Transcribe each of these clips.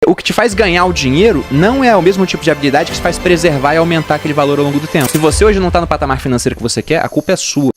O que te faz ganhar o dinheiro não é o mesmo tipo de habilidade que te faz preservar e aumentar aquele valor ao longo do tempo. Se você hoje não tá no patamar financeiro que você quer, a culpa é sua.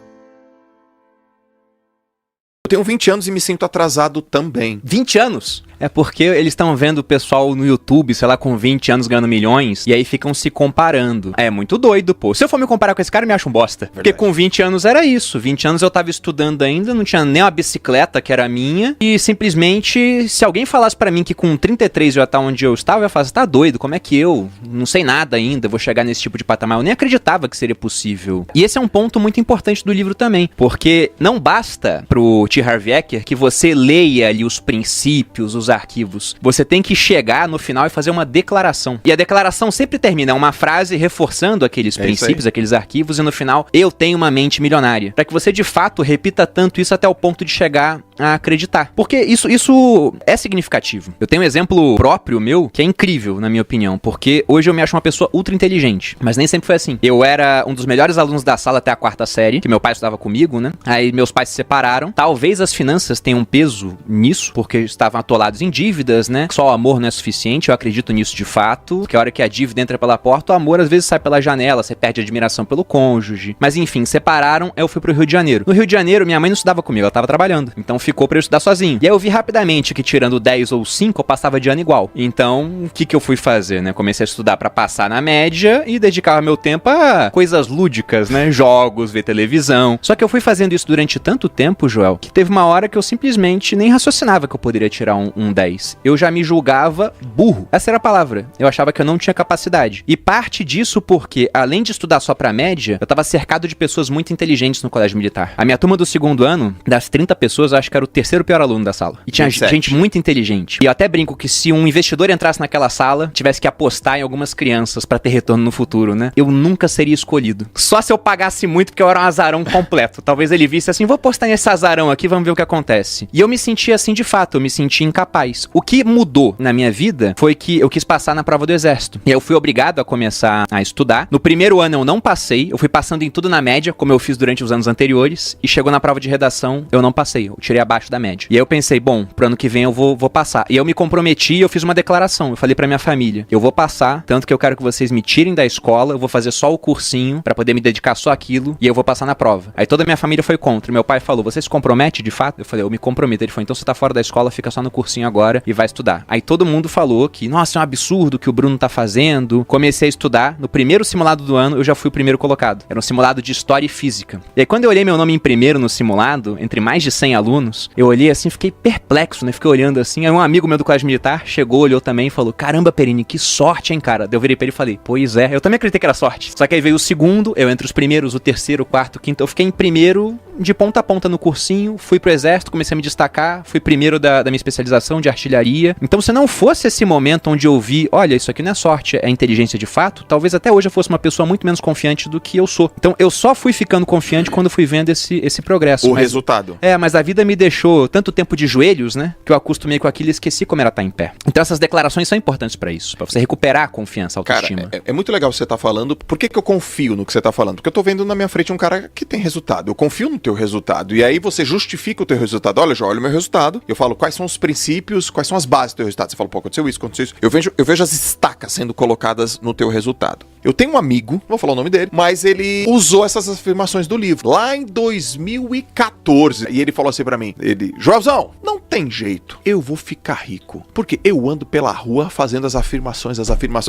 Eu tenho 20 anos e me sinto atrasado também. 20 anos? É porque eles estão vendo o pessoal no YouTube, sei lá, com 20 anos ganhando milhões, e aí ficam se comparando. É muito doido, pô. Se eu for me comparar com esse cara, eu me acho um bosta. Verdade. Porque com 20 anos era isso. 20 anos eu tava estudando ainda, não tinha nem uma bicicleta que era minha, e simplesmente, se alguém falasse pra mim que com 33 eu ia estar onde eu estava, eu ia falar, você tá doido, como é que eu não sei nada ainda, vou chegar nesse tipo de patamar? Eu nem acreditava que seria possível. E esse é um ponto muito importante do livro também, porque não basta pro T. Harv Eker que você leia ali os princípios, os arquivos. Você tem que chegar no final e fazer uma declaração. E a declaração sempre termina uma frase reforçando aqueles princípios, aqueles arquivos, e no final, eu tenho uma mente milionária. Para que você, de fato, repita tanto isso até o ponto de chegar a acreditar. Porque isso é significativo. Eu tenho um exemplo próprio meu, que é incrível, na minha opinião, porque hoje eu me acho uma pessoa ultra inteligente, mas nem sempre foi assim. Eu era um dos melhores alunos da sala até a 4ª série, que meu pai estudava comigo, né? Aí meus pais se separaram. Talvez as finanças tenham um peso nisso, porque estavam atolados em dívidas, né? Só o amor não é suficiente, eu acredito nisso de fato, porque a hora que a dívida entra pela porta, o amor às vezes sai pela janela, você perde a admiração pelo cônjuge. Mas enfim, separaram, eu fui pro Rio de Janeiro. No Rio de Janeiro, minha mãe não estudava comigo, ela tava trabalhando, então ficou pra eu estudar sozinho. E aí eu vi rapidamente que tirando 10 ou 5, eu passava de ano igual. Então, o que eu fui fazer, né? Comecei a estudar pra passar na média e dedicava meu tempo a coisas lúdicas, né? Jogos, ver televisão. Só que eu fui fazendo isso durante tanto tempo, Joel, que teve uma hora que eu simplesmente nem raciocinava que eu poderia tirar um 10. Eu já me julgava burro. Essa era a palavra. Eu achava que eu não tinha capacidade. E parte disso porque, além de estudar só pra média, eu tava cercado de pessoas muito inteligentes no colégio militar. A minha turma do 2º ano, das 30 pessoas, eu acho que era o 3º pior aluno da sala. E tinha gente muito inteligente. E eu até brinco que se um investidor entrasse naquela sala, tivesse que apostar em algumas crianças pra ter retorno no futuro, né? Eu nunca seria escolhido. Só se eu pagasse muito, porque eu era um azarão completo. Talvez ele visse assim, vou apostar nesse azarão aqui, vamos ver o que acontece. E eu me senti assim de fato, eu me senti incapaz. O que mudou na minha vida foi que eu quis passar na prova do exército. E aí eu fui obrigado a começar a estudar. No primeiro ano eu não passei, eu fui passando em tudo na média, como eu fiz durante os anos anteriores, e chegou na prova de redação, eu não passei, eu tirei abaixo da média. E aí eu pensei, bom, pro ano que vem eu vou passar. E eu me comprometi, eu fiz uma declaração, eu falei pra minha família, eu vou passar, tanto que eu quero que vocês me tirem da escola, eu vou fazer só o cursinho, pra poder me dedicar só àquilo, e eu vou passar na prova. Aí toda a minha família foi contra, meu pai falou, você se compromete de fato? Eu falei, eu me comprometo. Ele falou, então você tá fora da escola, fica só no cursinho agora e vai estudar. Aí todo mundo falou que, nossa, é um absurdo que o Bruno tá fazendo. Comecei a estudar, no primeiro simulado do ano eu já fui o primeiro colocado. Era um simulado de história e física. E aí quando eu olhei meu nome em primeiro no simulado, entre mais de 100 alunos, eu olhei assim, fiquei perplexo, né? Fiquei olhando assim, aí um amigo meu do colégio militar chegou, olhou também e falou, caramba, Perini, que sorte, hein, cara? Daí eu virei pra ele e falei, pois é, eu também acreditei que era sorte. Só que aí veio o segundo, eu entre os primeiros, o terceiro, o quarto, o quinto, eu fiquei em primeiro de ponta a ponta no cursinho, fui pro exército, comecei a me destacar, fui primeiro da minha especialização de artilharia. Então se não fosse esse momento onde eu vi, olha, isso aqui não é sorte, é inteligência de fato, talvez até hoje eu fosse uma pessoa muito menos confiante do que eu sou. Então eu só fui ficando confiante quando fui vendo esse progresso. O resultado. Mas a vida me deixou tanto tempo de joelhos, né, que eu acostumei com aquilo e esqueci como era estar em pé. Então essas declarações são importantes pra isso, pra você recuperar a confiança, a autoestima. Cara, é muito legal o que você tá falando. Por que eu confio no que você tá falando? Porque eu tô vendo na minha frente um cara que tem resultado. Eu confio no teu resultado. E aí você justifica o teu resultado. Olha, olha o meu resultado. Eu falo quais são os princípios, quais são as bases do teu resultado. Você fala, pô, aconteceu isso. Eu vejo as estacas sendo colocadas no teu resultado. Eu tenho um amigo, vou falar o nome dele, mas ele usou essas afirmações do livro lá em 2014. E ele falou assim pra mim, Joelzão, não tem jeito, eu vou ficar rico. Porque eu ando pela rua fazendo as afirmações.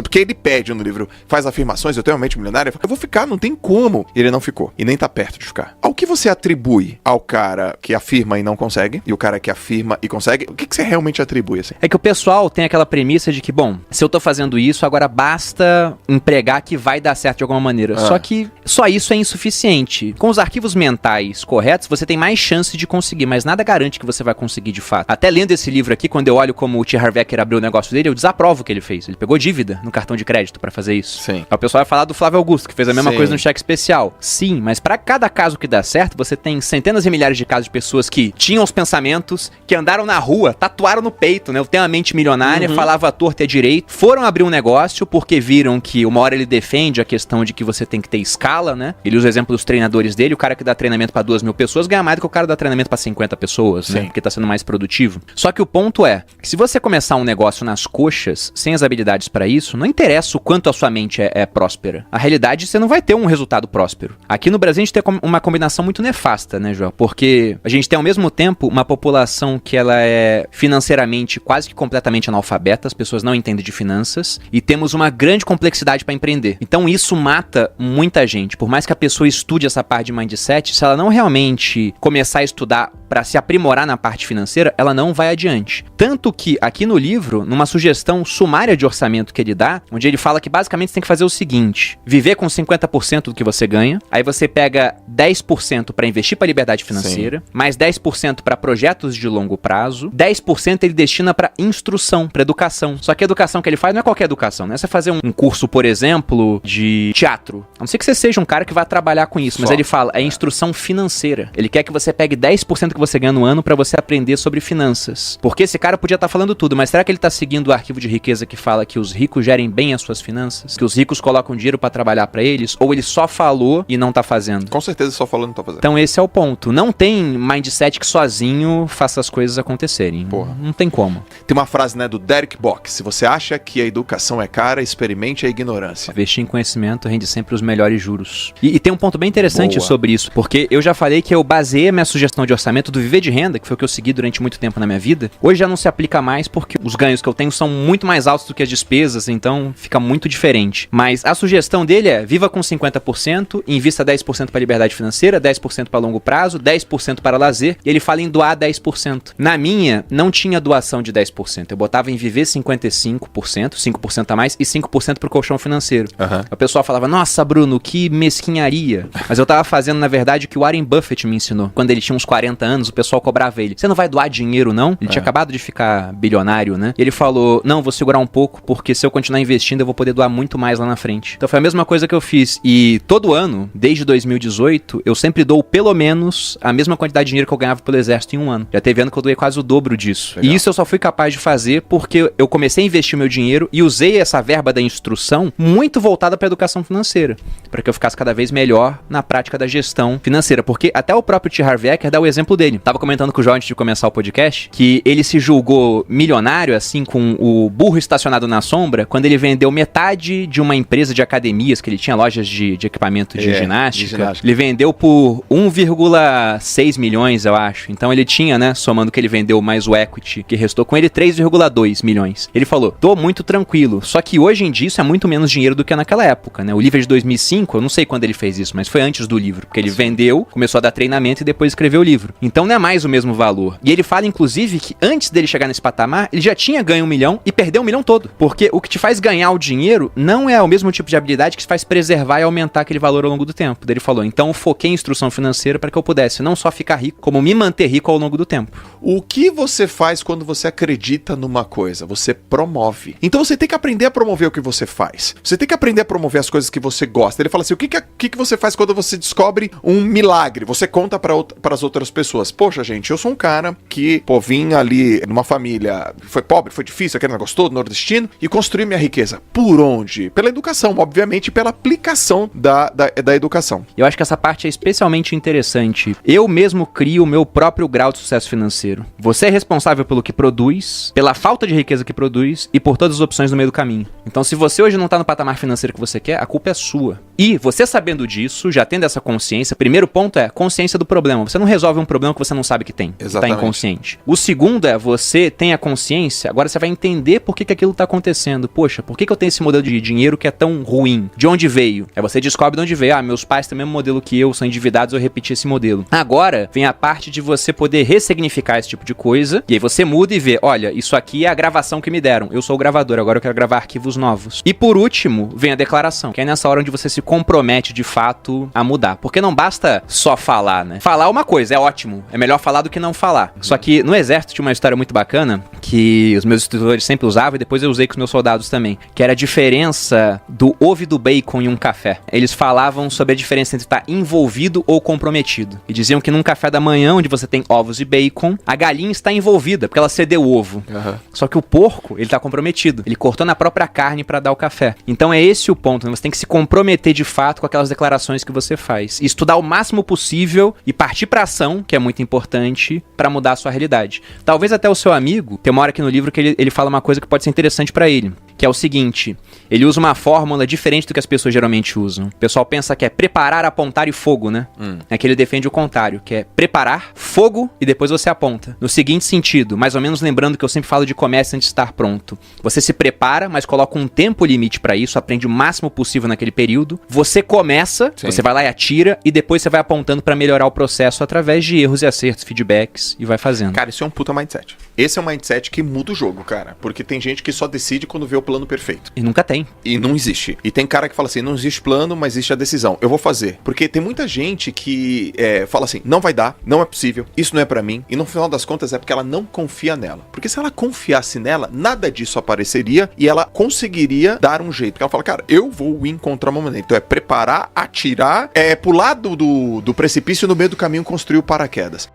Porque ele pede no livro, faz afirmações, eu tenho uma mente milionária. Eu vou ficar, não tem como. E ele não ficou. E nem tá perto de ficar. Ao que você atribui ao cara que afirma e não consegue, e o cara que afirma e consegue, o que você realmente atribui, assim? É que o pessoal tem aquela premissa de que, bom, se eu tô fazendo isso, agora basta empregar que vai dar certo de alguma maneira. Só que só isso é insuficiente. Com os arquivos mentais corretos, você tem mais chance de conseguir, mas nada garante que você vai conseguir de fato. Até lendo esse livro aqui, quando eu olho como o T. Harv Eker abriu o negócio dele, eu desaprovo o que ele fez. Ele pegou dívida no cartão de crédito pra fazer isso. Sim. Aí o pessoal vai falar do Flávio Augusto, que fez a mesma coisa no cheque especial. Sim, mas pra cada caso que dá certo, você tem centenas e milhares de casos de pessoas que tinham os pensamentos, que andaram na rua, tatuaram tatuaram no peito, né? Eu tenho a mente milionária, falava à torta e à direito. Foram abrir um negócio porque viram que uma hora ele defende a questão de que você tem que ter escala, né? Ele usa o exemplo dos treinadores dele. O cara que dá treinamento pra 2.000 pessoas ganha mais do que o cara que dá treinamento pra 50 pessoas, né? Porque tá sendo mais produtivo. Só que o ponto é que se você começar um negócio nas coxas, sem as habilidades pra isso, não interessa o quanto a sua mente é próspera. A realidade, você não vai ter um resultado próspero. Aqui no Brasil, a gente tem uma combinação muito nefasta, né, João? Porque a gente tem, ao mesmo tempo, uma população que ela é financeiramente quase que completamente analfabeta, as pessoas não entendem de finanças, e temos uma grande complexidade pra empreender. Então, isso mata muita gente. Por mais que a pessoa estude essa parte de mindset, se ela não realmente começar a estudar pra se aprimorar na parte financeira, ela não vai adiante. Tanto que, aqui no livro, numa sugestão sumária de orçamento que ele dá, onde ele fala que basicamente você tem que fazer o seguinte: viver com 50% do que você ganha, aí você pega 10% pra investir pra liberdade financeira, mais 10% pra projetos de longo prazo, 10% ele destina pra instrução, pra educação. Só que a educação que ele faz não é qualquer educação, não é você fazer um curso, por exemplo, de teatro. A não ser que você seja um cara que vai trabalhar com isso, mas ele fala, é instrução financeira. Ele quer que você pegue 10% que você ganha no ano pra você aprender sobre finanças. Porque esse cara podia estar falando tudo, mas será que ele tá seguindo o arquivo de riqueza que fala que os ricos gerem bem as suas finanças? Que os ricos colocam dinheiro pra trabalhar pra eles? Ou ele só falou e não tá fazendo? Com certeza só falando e não tá fazendo. Então esse é o ponto. Não tem mindset que sozinho faça as coisas acontecerem. Porra. Não tem como. Tem uma frase, né, do Derek Box: se você acha que a educação é cara, experimente a ignorância. Investir em conhecimento rende sempre os melhores juros. E tem um ponto bem interessante sobre isso, porque eu já falei que eu baseei a minha sugestão de orçamento do Viver de Renda, que foi o que eu segui durante muito tempo na minha vida. Hoje já não se aplica mais porque os ganhos que eu tenho são muito mais altos do que as despesas, então fica muito diferente. Mas a sugestão dele é: viva com 50%, invista 10% para liberdade financeira, 10% para longo prazo, 10% para lazer, e ele fala em doar 10%. Na minha, não tinha doação de 10%. Eu botava em viver 55%, 5% a mais, e 5% pro colchão financeiro. O pessoal falava, nossa, Bruno, que mesquinharia. Mas eu tava fazendo, na verdade, o que o Warren Buffett me ensinou. Quando ele tinha uns 40 anos, o pessoal cobrava ele: você não vai doar dinheiro, não? Ele tinha acabado de ficar bilionário, né? E ele falou: não, vou segurar um pouco, porque se eu continuar investindo, eu vou poder doar muito mais lá na frente. Então foi a mesma coisa que eu fiz. E todo ano, desde 2018, eu sempre dou pelo menos a mesma quantidade de dinheiro que eu ganhava pelo exército em um ano. Já teve ano que eu doei quase o dobro disso. Legal. E isso eu só fui capaz de fazer porque eu comecei a investir o meu dinheiro e usei essa verba da instrução muito voltada para educação financeira, para que eu ficasse cada vez melhor na prática da gestão financeira. Porque até o próprio T. Harv Eker dá o exemplo dele. Tava comentando com o João antes de começar o podcast que ele se julgou milionário, assim, com o burro estacionado na sombra, quando ele vendeu metade de uma empresa de academias, que ele tinha lojas de equipamento de ginástica. Ele vendeu por 1,6 milhões, eu acho. Então ele tinha, né, somando o que ele vendeu mais o equity que restou com ele, 3,2 milhões. Ele falou: tô muito tranquilo. Só que hoje em dia isso é muito menos dinheiro do que naquela época, né? O livro é de 2005, eu não sei quando ele fez isso, mas foi antes do livro, porque ele vendeu, começou a dar treinamento e depois escreveu o livro. Então não é mais o mesmo valor. E ele fala, inclusive, que antes dele chegar nesse patamar, ele já tinha ganho 1 milhão e perdeu 1 milhão todo. Porque o que te faz ganhar o dinheiro não é o mesmo tipo de habilidade que te faz preservar e aumentar aquele valor ao longo do tempo. Daí ele falou: então eu foquei em instrução financeira para que eu pudesse não só ficar rico, como me manter rico ao longo do tempo. O que você faz quando você acredita numa coisa? Você promove. Então você tem que aprender a promover o que você faz. Você tem que aprender a promover as coisas que você gosta. Ele fala assim: o que você faz quando você descobre um milagre? Você conta para as outras pessoas: poxa, gente, eu sou um cara que, vim ali numa família, foi pobre, foi difícil, aquele negócio todo, nordestino, e construí minha riqueza. Por onde? Pela educação, obviamente, pela aplicação da educação. Eu acho que essa parte é especialmente interessante. Eu mesmo crio o meu próprio grau de sucesso financeiro. Você é responsável pelo que produz, pela falta de riqueza que produz e por todas as opções no meio do caminho. Então, se você hoje não tá no patamar financeiro que você quer, a culpa é sua. E você sabendo disso, já tendo essa consciência, primeiro ponto é consciência do problema. Você não resolve um problema que você não sabe que tem. Exatamente. Tá inconsciente. O segundo é, você tem a consciência, agora você vai entender por que aquilo tá acontecendo. Poxa, por que eu tenho esse modelo de dinheiro que é tão ruim? De onde veio? Aí você descobre de onde veio. Ah, meus pais têm o mesmo modelo que eu, são endividados, eu repeti esse modelo. Agora vem a parte de você poder ressignificar esse tipo de coisa, e aí você muda e vê: olha, isso aqui é a gravação que me deram. Eu sou o gravador, agora eu quero gravar arquivos novos. E por último, vem a declaração, que é nessa hora onde você se compromete de fato a mudar. Porque não basta só falar, né? Falar uma coisa, é ótimo. É melhor falar do que não falar. Só que no exército tinha uma história muito bacana, que os meus instrutores sempre usavam, e depois eu usei com os meus soldados também, que era a diferença do ovo e do bacon em um café. Eles falavam sobre a diferença entre estar envolvido ou comprometido. E diziam que num café da manhã, onde você tem ovos e bacon, A galinha está envolvida, porque ela cedeu o ovo. Só que o porco, ele tá comprometido. Ele cortou na própria carne pra dar o café. Então é esse o ponto, né? Você tem que se comprometer de fato com aquelas declarações que você faz. E estudar o máximo possível e partir pra ação, que é muito importante, pra mudar a sua realidade. Talvez até o seu amigo, tem uma hora aqui no livro que ele fala uma coisa que pode ser interessante pra ele, que é o seguinte: ele usa uma fórmula diferente do que as pessoas geralmente usam. O pessoal pensa que é preparar, apontar e fogo, né? É que ele defende o contrário, que é preparar, fogo e depois você aponta. No seguinte sentido, mais ou menos lembrando que eu sempre falo de comércio antes de estar pronto. Você se prepara, mas coloca um tempo limite pra isso, aprende o máximo possível naquele período. Você começa, você vai lá e atira, e depois você vai apontando pra melhorar o processo através de erros e acertos, feedbacks, e vai fazendo. Cara, isso é um puta mindset. Esse é um mindset que muda o jogo, cara. Porque tem gente que só decide quando vê o plano perfeito. E nunca tem. E não existe. E tem cara que fala assim, não existe plano, mas existe a decisão. Eu vou fazer. Porque tem muita gente que fala assim, não vai dar, não é possível, isso não é pra mim. E no final das contas é porque ela não confia nela. Porque se ela confiasse nela, nada disso apareceria e ela conseguiria dar um jeito. Porque ela fala, cara, eu vou encontrar uma maneira. Então é preparar, atirar, pular do precipício e no meio do caminho construir o paraquedas.